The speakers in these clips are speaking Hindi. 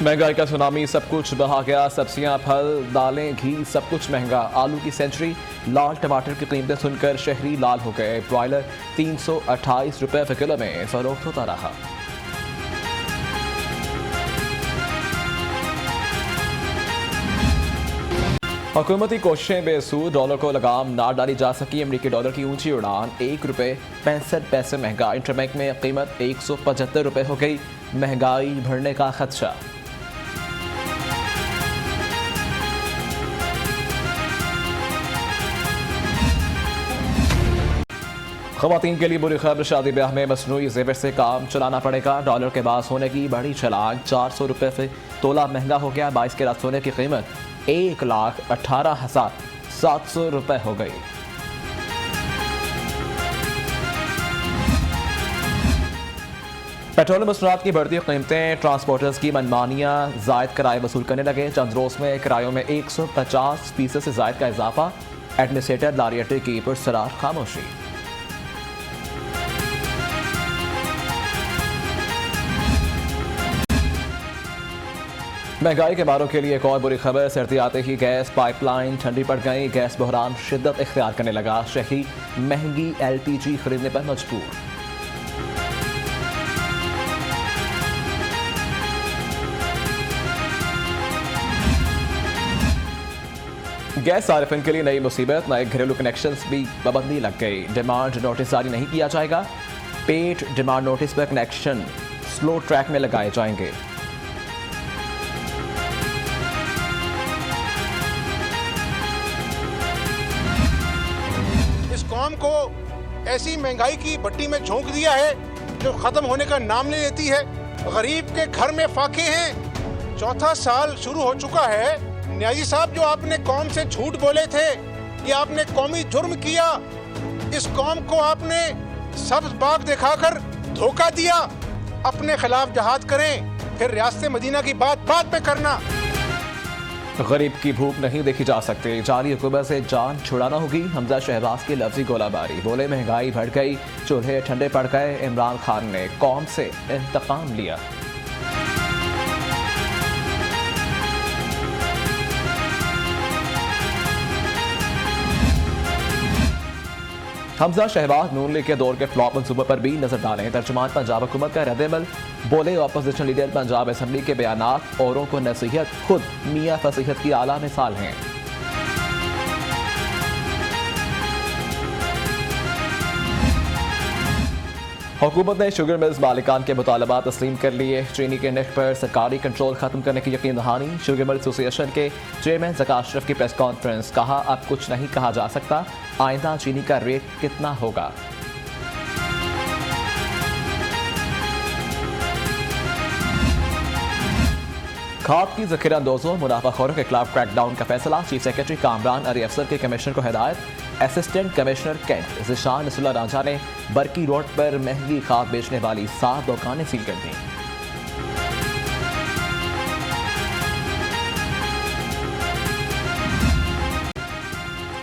महंगाई का सुनामी, सब कुछ बहा गया। सब्जियां, फल, दालें, घी, सब कुछ महंगा। आलू की सेंचुरी, लाल टमाटर की कीमतें सुनकर शहरी लाल हो गए। ब्रॉयलर 328 रुपए प्रति किलो में फरोख्त होता रहा। हुकूमती कोशिशें बेसूद, डॉलर को लगाम ना डाली जा सकी। अमरीकी डॉलर की ऊंची उड़ान, ₹1.65 महंगा। इंटरबैंक में कीमत 175 रुपए हो गई। महंगाई बढ़ने का खदशा। ख़वातीन के लिए बुरी खबर, शादी ब्याह में मसनूई ज़ेवर से काम चलाना पड़ेगा। डॉलर के बाद सोने की बड़ी छलांग, 400 रुपये से तोला महंगा हो गया। 22 कैरेट सोने की कीमत 1,18,700 रुपये हो गई। पेट्रोल मसनूआत की बढ़ती कीमतें, ट्रांसपोर्टर्स की मनमानियाँ, जायद किराए वसूल करने लगे। चंद रोज़ में किरायों में 150% से जायद का इजाफा। एडमिनिस्ट्रेटर लारी अड्डे की पुरसरार खामोशी। महंगाई के मारों के लिए एक और बुरी खबर, सर्दी आते ही गैस पाइपलाइन ठंडी पड़ गई। गैस बहरान शिद्दत इख्तियार करने लगा। शहरी महंगी LPG खरीदने पर मजबूर। गैस सारिफिन के लिए नई मुसीबत, नए घरेलू कनेक्शंस भी पाबंदी लग गई। डिमांड नोटिस जारी नहीं किया जाएगा। पेड डिमांड नोटिस पर कनेक्शन स्लो ट्रैक में लगाए जाएंगे। इस कौम को ऐसी महंगाई की भट्टी में झोंक दिया है जो खत्म होने का नाम नहीं लेती है। गरीब के घर में फाके हैं। चौथा साल शुरू हो चुका है। न्याजी साहब, जो आपने कौम से झूठ बोले थे, ये आपने कौमी जुर्म किया। इस कौम को आपने सब्ज बाग दिखाकर धोखा दिया। अपने खिलाफ जहाद करें, फिर रियासत मदीना की बात पे करना। गरीब की भूख नहीं देखी जा सकती। जाली हुकूमत से जान छुड़ाना होगी। हमजा शहबाज की लफ्जी गोलाबारी, बोले महंगाई बढ़ गई, चूल्हे ठंडे पड़ गए। इमरान खान ने कौम से इंतकाम लिया। हमजा शहबाज नून लीग के दौर के फ्लॉप मंसूबे पर भी नजर डालें। तर्जुमान पंजाब हुकूमत का रद्द-ए-अमल, बोले अपोजिशन लीडर पंजाब असेंबली के बयानात औरों को नसीहत, खुद मियां फसीहत की आला मिसाल हैं। हुकूमत ने शुगर मिल्स मालिकान के मुतालबात तस्लीम कर लिए। चीनी के नर्ख पर सरकारी कंट्रोल खत्म करने की यकीन दहानी। शुगर मिल एसोसिएशन के चेयरमैन ज़का अशरफ की प्रेस कॉन्फ्रेंस, कहा अब कुछ नहीं कहा जा सकता, आइंदा चीनी का रेट कितना होगा। खाद की जखीरा अंदोजों, मुनाफाखोरों के खिलाफ क्रैकडाउन का फैसला। चीफ सेक्रेटरी कामरान अली अफसर के कमिश्नर को हिदायत। Assistant commissioner cantt Zeeshan Nasrullah Ranjha ने बरकी रोड पर महंगी खाद बेचने वाली 7 दुकानें सील कर दी।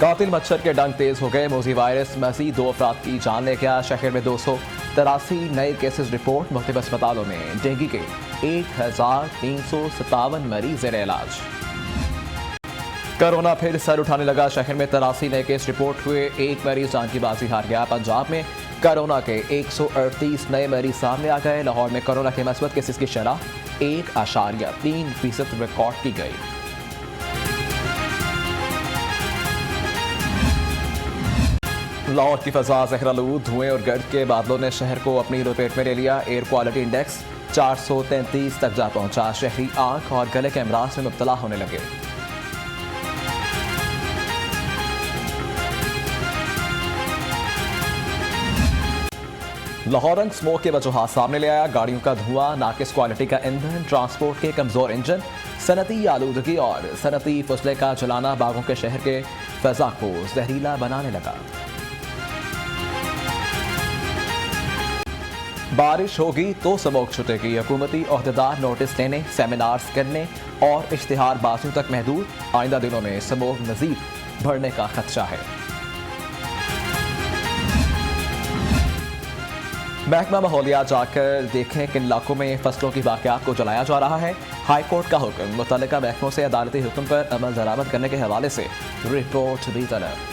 कातिल मच्छर के डंक तेज हो गए। मोजी वायरस मजीद 2 अफराद की जान ले गया। शहर में 283 नए केसेस रिपोर्ट। मुख्तलिफ अस्पतालों में डेंगू के 1357 मरीज ज़ेर इलाज। कोरोना फिर सर उठाने लगा। शहर में 83 नए केस रिपोर्ट हुए। एक मरीज जान की बाजी हार गया। पंजाब में कोरोना के 138 नए मरीज सामने आ गए। लाहौर में कोरोना के मस्बत केसेस की शरह 1.3% रिकॉर्ड की गई। लाहौर की फजा ज़हरालूद, धुएं और गर्द के बादलों ने शहर को अपनी लपेट में ले लिया। एयर क्वालिटी इंडेक्स 433 तक जा पहुंचा। शहरी आंख और गले के अमराज में मुब्तला होने लगे। लाहौर रंग स्मोक के वजूहात सामने ले आया। गाड़ियों का धुआं, नाकिस क्वालिटी का ईंधन, ट्रांसपोर्ट के कमजोर इंजन, सनती आलूदगी और सनती फसले का जलाना बागों के शहर के फजा को जहरीला बनाने लगा। बारिश होगी तो स्मोक छुटेगी। हुकूमती ओहदेदार नोटिस लेने, सेमिनार्स करने और इश्तिहारबाजियों तक महदूद। आइंदा दिनों में स्मोक मजीद बढ़ने का खदशा है। महकमा माहौलियात जाकर देखें किन इलाकों में फसलों की बाकियात को जलाया जा रहा है। हाई कोर्ट का हुक्म, मुतल्लिका महकमों से अदालती हुक्म पर अमल दरामद करने के हवाले से रिपोर्ट भी तलब।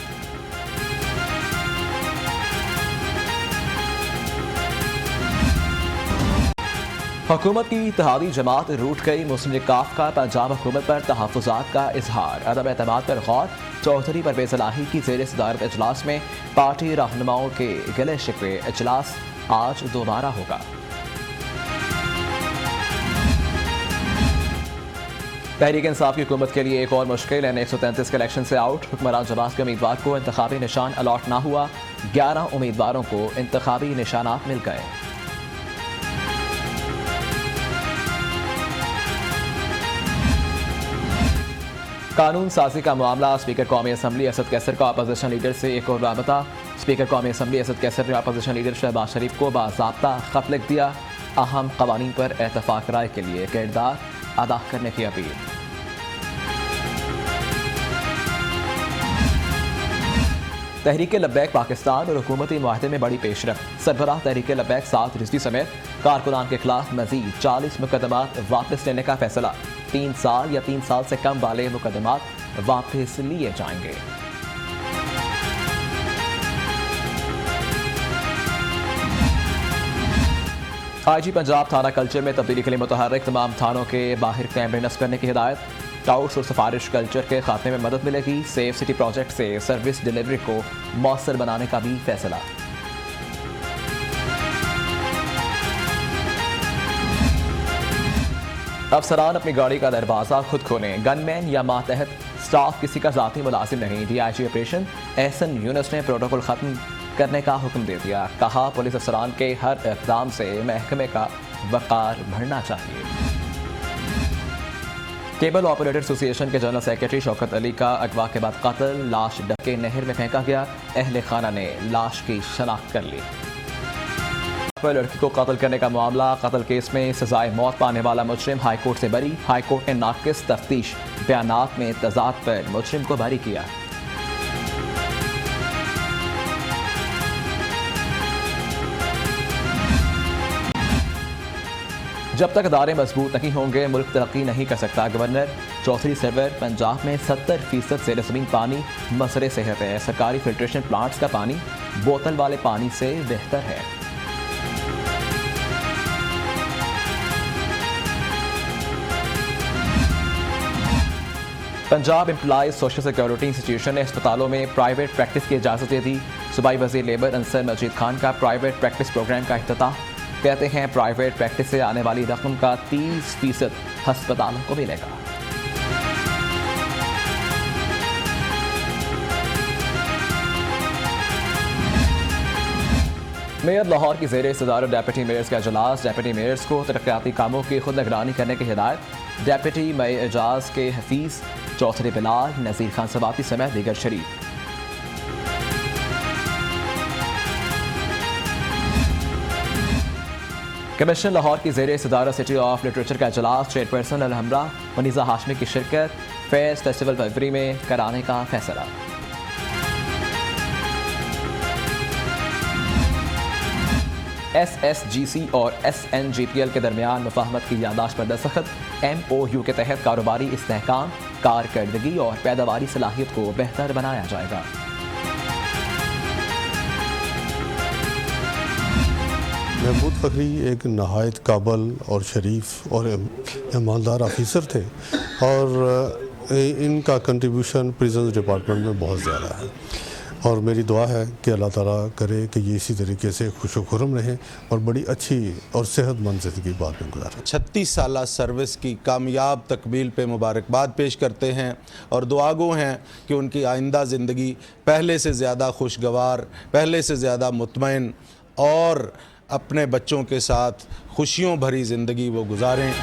हुकूमत की इत्तेहादी जमात रूठ गई, मुस्लिम लीग काफ का पंजाब हुकूमत पर तहफ़्फ़ुज़ात का इजहार, अदम एतमाद पर गौर। चौधरी परवेज़ इलाही की ज़ेर सदारत इजलास में पार्टी रहनुमाओं के गिले शिकवे, इजलास आज दोबारा होगा। तहरीक इंसाफ की हुकूमत के लिए एक और मुश्किल, N133 के इलेक्शन से आउट, हुक्मरान जमात के उम्मीदवार को इंतखाबी निशान अलॉट ना हुआ, 11 उम्मीदवारों को इंतखाबी निशानात मिल गए। कानून साजी का मामला, स्पीकर कौमी असम्बली असद कैसर का अपोजिशन लीडर से एक और राबता। स्पीकर कौमी असम्बली असद कैसर ने अपोजिशन लीडर शहबाज शरीफ को बाज़ाब्ता खत लिख दिया, अहम कवानीन पर एतफाक राय के लिए किरदार अदा करने की अपील। तहरीक लब्बैक पाकिस्तान और हुकूमती मुआहदे में बड़ी पेशरफ, सरबराह तहरीक लब्बैक साद रिजवी समेत कारकुनान के खिलाफ मजीद 40 मुकदमात वापस लेने का फैसला। 3 साल या 3 साल से कम वाले मुकदमात वापस लिए जाएंगे। IG पंजाब थाना कल्चर में तब्दीली के लिए मुतहर्रिक, तमाम थानों के बाहर कैमरे नस्ब करने की हिदायत। टाउट्स और सिफारिश कल्चर के खात्मे में मदद मिलेगी, सेफ सिटी प्रोजेक्ट से सर्विस डिलीवरी को मौसर बनाने का भी फैसला। अफसरान अपनी गाड़ी का दरवाजा खुद खोलें, गनमैन या मातहत स्टाफ किसी का जाती मुलाजिम नहीं। DIG ऑपरेशन एहसन यूनुस ने प्रोटोकॉल खत्म करने का हुक्म दे दिया, कहा पुलिस अफसरान के हर इक़दाम से महकमे का वक़ार बढ़ना चाहिए। केबल ऑपरेटर एसोसिएशन के जनरल सेक्रेटरी शौकत अली का अगवा के बाद कत्ल, लाश डके नहर में फेंका गया, अहले खाना ने लाश की शनाख्त कर ली। लड़की को कत्ल करने का मामला, कत्ल केस में सजाए मौत पाने वाला मुजरिम हाईकोर्ट से बरी, हाईकोर्ट ने नाकिस तफ्तीश बयानात में तजाद पर मुजरिम को बरी किया। जब तक अदारे मजबूत नहीं होंगे मुल्क तरक्की नहीं कर सकता, गवर्नर चौधरी सरवर। पंजाब में 70% से ज़मीन पानी मसले सेहत है, सरकारी फिल्ट्रेशन प्लांट्स का पानी बोतल वाले पानी से बेहतर है। Punjab employees social security institution ने अस्पतालों में प्राइवेट प्रैक्टिस की इजाज़त दे दी। सूबाई वज़ीर लेबर अंसर मजीद खान का प्राइवेट प्रैक्टिस प्रोग्राम का इफ्तिताह, कहते हैं प्राइवेट प्रैक्टिस से आने वाली रकम का 30% अस्पतालों को मिलेगा। मेयर लाहौर की ज़ेर सदारत डेप्यूटी मेयर्स का इजलास, डेप्यूटी मेयर्स को तरक्याती कामों की खुद निगरानी करने की हिदायत। डेप्यूटी मेयर एजाज के हफीज चौधरी बिलाल, नज़ीर खान सवाती समेत दीगर शरीक। कमिश्नर लाहौर की ज़ेर सदारत सिटी ऑफ लिटरेचर का इजलास, चेयरपर्सन अलहमरा मनीज़ा हाशमी की शिरकत, फेस्ट फेस्टिवल फरवरी में कराने का फैसला। SSGC और SNGPL के दरमियान मुफाहमत की यादाश्त पर दस्तखत, MOU के तहत कारोबारी इस्तेहकाम, कारकर्दगी और पैदावारी सलाहियत को बेहतर बनाया जाएगा। महमूद फ़खरी एक नहायत काबल और शरीफ और ईमानदार ऑफिसर थे और इनका कंट्रीब्यूशन प्रिजन डिपार्टमेंट में बहुत ज़्यादा है और मेरी दुआ है कि अल्लाह ताला करे कि ये इसी तरीके से खुशो खुरम रहें और बड़ी अच्छी और सेहतमंद ज़िंदगी बाद में गुजारें। 36 साल सर्विस की कामयाब तकमील पे मुबारकबाद पेश करते हैं और दुआगो हैं कि उनकी आइंदा ज़िंदगी पहले से ज़्यादा खुशगवार, पहले से ज़्यादा मुतमईन और अपने बच्चों के साथ खुशियों भरी ज़िंदगी वो गुजारें।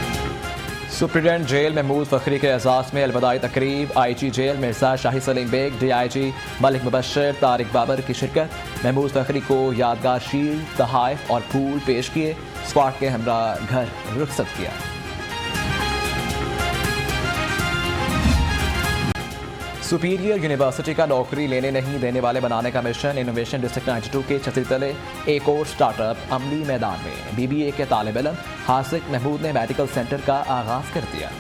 सुप्रीडेंट जेल महमूद फ़खरी के एजाज़ में अलविदाई तकरीब, IG जेल मिर्ज़ा शाही सलीम बेग, DIG मलिक मुबशर, तारिक बाबर की शिरकत। महमूद फ़खरी को यादगार शील्ड, तहाइफ और फूल पेश किए, स्क्वाड के हमरा घर रुखसत किया। सुपीरियर यूनिवर्सिटी का नौकरी लेने नहीं देने वाले बनाने का मिशन, इनोवेशन डिस्ट्रिक्ट 92 के छतरी तले एक और स्टार्टअप अमली मैदान में। BBA के तालिब इल्म हासिक महमूद ने मेडिकल सेंटर का आगाज़ कर दिया।